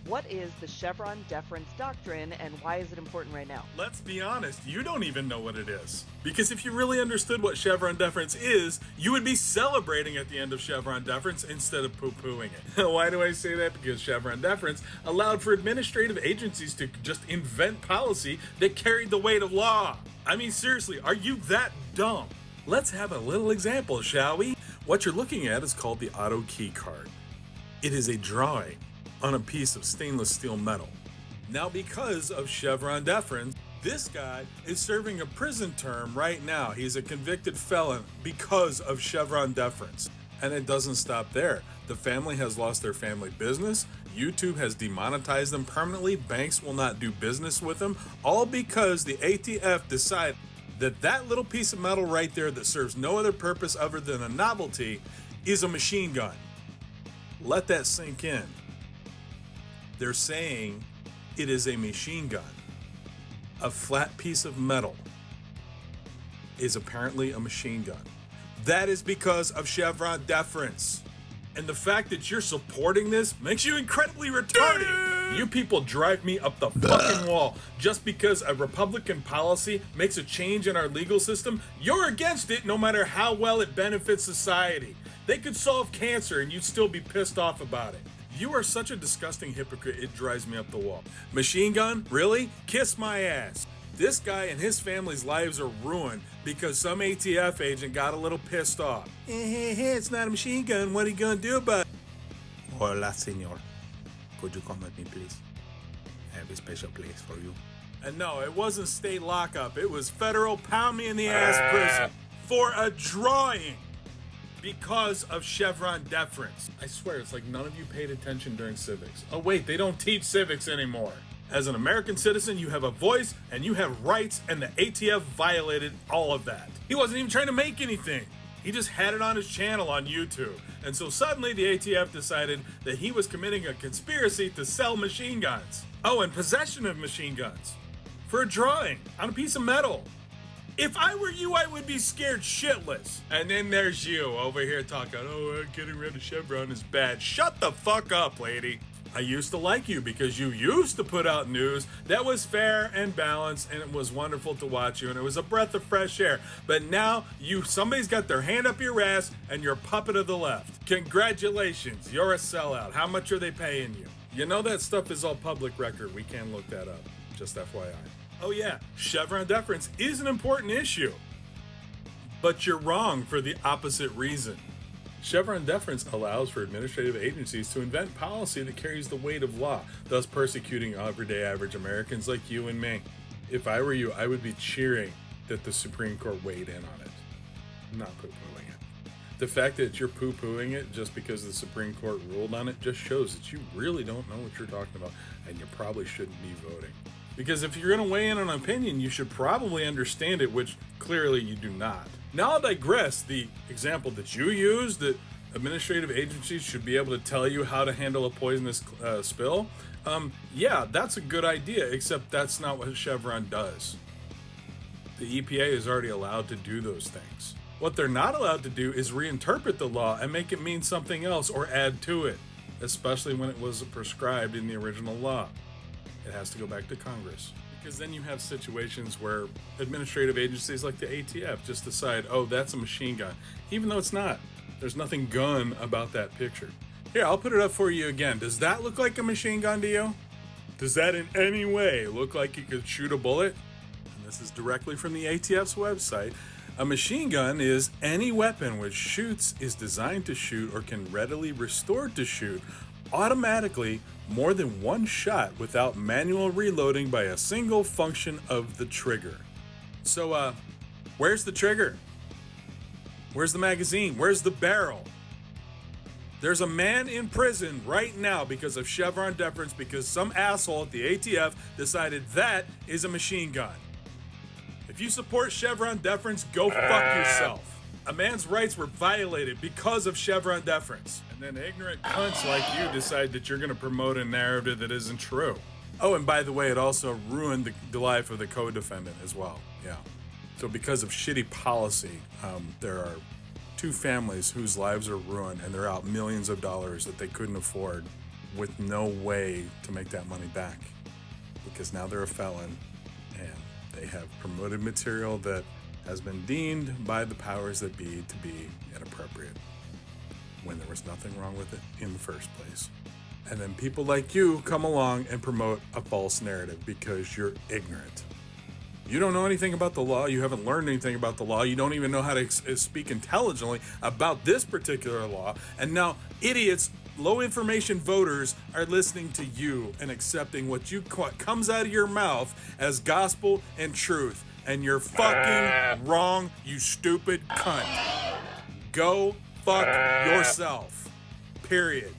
What is the Chevron Deference doctrine and why is it important right now? Let's be honest, you don't even know what it is. Because if you really understood what Chevron Deference is, you would be celebrating at the end of Chevron Deference instead of poo-pooing it. Why do I say that? Because Chevron Deference allowed for administrative agencies to just invent policy that carried the weight of law. I mean, seriously, are you that dumb? Let's have a little example, shall we? What you're looking at is called the auto key card. It is a drawing on a piece of stainless steel metal. Now, because of Chevron Deference, this guy is serving a prison term right now. He's a convicted felon because of Chevron Deference. And it doesn't stop there. The family has lost their family business. YouTube has demonetized them permanently. Banks will not do business with them. All because the ATF decided that that little piece of metal right there that serves no other purpose other than a novelty is a machine gun. Let that sink in. They're saying it is a machine gun. A flat piece of metal is apparently a machine gun. That is because of Chevron Deference. And the fact that you're supporting this makes you incredibly retarded. You people drive me up the fucking wall. Just because a Republican policy makes a change in our legal system, you're against it no matter how well it benefits society. They could solve cancer and you'd still be pissed off about it. You are such a disgusting hypocrite, it drives me up the wall. Machine gun? Really? Kiss my ass. This guy and his family's lives are ruined because some ATF agent got a little pissed off. Hey, it's not a machine gun. What are you gonna do about it? Hola, senor. Could you come with me, please? I have a special place for you. And no, it wasn't state lockup. It was federal pound me in the ass prison for a drawing. Because of Chevron Deference. I swear, it's like none of you paid attention during civics. Oh wait, they don't teach civics anymore. As an American citizen, you have a voice and you have rights, and the ATF violated all of that. He wasn't even trying to make anything. He just had it on his channel on YouTube. And so suddenly the ATF decided that he was committing a conspiracy to sell machine guns. Oh, and possession of machine guns. For a drawing on a piece of metal. If I were you, I would be scared shitless. And then there's you over here talking, oh, getting rid of Chevron is bad. Shut the fuck up, lady. I used to like you because you used to put out news that was fair and balanced, and it was wonderful to watch you, and it was a breath of fresh air. But now somebody's got their hand up your ass and you're a puppet of the left. Congratulations, you're a sellout. How much are they paying you? You know that stuff is all public record. We can look that up. Just FYI. Oh yeah, Chevron Deference is an important issue. But you're wrong for the opposite reason. Chevron Deference allows for administrative agencies to invent policy that carries the weight of law, thus persecuting everyday average Americans like you and me. If I were you, I would be cheering that the Supreme Court weighed in on it, not poo-pooing it. The fact that you're poo-pooing it just because the Supreme Court ruled on it just shows that you really don't know what you're talking about, and you probably shouldn't be voting. Because if you're going to weigh in on an opinion, you should probably understand it, which clearly you do not. Now I'll digress. The example that you used, that administrative agencies should be able to tell you how to handle a poisonous spill, yeah, that's a good idea, except that's not what Chevron does. The EPA is already allowed to do those things. What they're not allowed to do is reinterpret the law and make it mean something else or add to it, especially when it was prescribed in the original law. It has to go back to Congress. Because then you have situations where administrative agencies like the ATF just decide, oh, that's a machine gun, even though it's not. There's nothing gun about that picture. Here, I'll put it up for you again. Does that look like a machine gun to you? Does that in any way look like it could shoot a bullet? And this is directly from the ATF's website. A machine gun is any weapon which shoots, is designed to shoot, or can readily restored to shoot automatically more than one shot without manual reloading by a single function of the trigger. So, where's the trigger? Where's the magazine? Where's the barrel? There's a man in prison right now because of Chevron Deference because some asshole at the ATF decided that is a machine gun. If you support Chevron Deference, go fuck yourself. A man's rights were violated because of Chevron Deference. And then ignorant cunts like you decide that you're going to promote a narrative that isn't true. Oh, and by the way, it also ruined the life of the co-defendant as well. Yeah. So because of shitty policy, there are two families whose lives are ruined and they're out millions of dollars that they couldn't afford with no way to make that money back because now they're a felon and they have promoted material that has been deemed by the powers that be to be inappropriate when there was nothing wrong with it in the first place. And then people like you come along and promote a false narrative because you're ignorant. You don't know anything about the law. You haven't learned anything about the law. You don't even know how to speak intelligently about this particular law. And now idiots, low information voters are listening to you and accepting what comes out of your mouth as gospel and truth. And you're fucking wrong, you stupid cunt. Go fuck yourself. Period.